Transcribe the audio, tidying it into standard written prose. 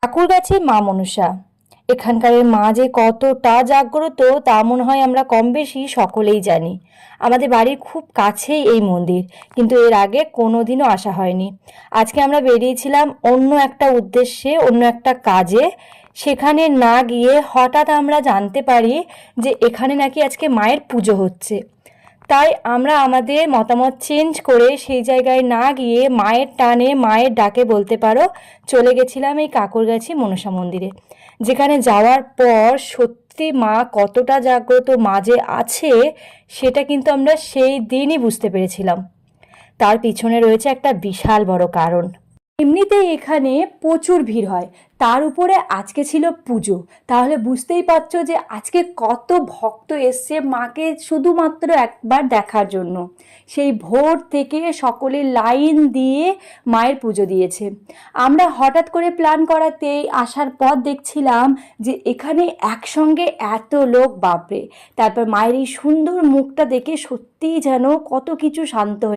ঠাকুরগাছি মা মনসা, এখানকার মা যে কতটা জাগ্রত তা মনে হয় আমরা কম বেশি সকলেই জানি। আমাদের বাড়ির খুব কাছেই এই মন্দির, কিন্তু এর আগে কোনোদিনও আসা হয়নি। আজকে আমরা বেরিয়েছিলাম অন্য একটা উদ্দেশ্যে, অন্য একটা কাজে। সেখানে না গিয়ে হঠাৎ আমরা জানতে পারি যে এখানে নাকি আজকে মায়ের পুজো হচ্ছে। তাই আমরা আমাদের মতামত চেঞ্জ করে সেই জায়গায় না গিয়ে মায়ের টানে, মায়ের ডাকে বলতে পারো, চলে গেছিলাম এই কাঁকরগাছি মনসা মন্দিরে। যেখানে যাওয়ার পর সত্যি মা কতটা জাগ্রত, মা যে আছে সেটা কিন্তু আমরা সেই দিনই বুঝতে পেরেছিলাম। তার পিছনে রয়েছে একটা বিশাল বড় কারণ। এমনিতেই এখানে প্রচুর ভিড় হয়, তার উপরে আজকে ছিল পুজো। তাহলে বুঝতেই পারছো যে আজকে কত ভক্ত এসছে মাকে শুধুমাত্র একবার দেখার জন্য। সেই ভোর থেকে সকলে লাইন দিয়ে মায়ের পুজো দিয়েছে। আমরা হঠাৎ করে প্ল্যান করাতেই আসার পর দেখছিলাম যে এখানে একসঙ্গে এত লোক, বাপরে! তারপর মায়ের এই সুন্দর মুখটা দেখে সত্যিই যেন কত কিছু শান্ত হয়ে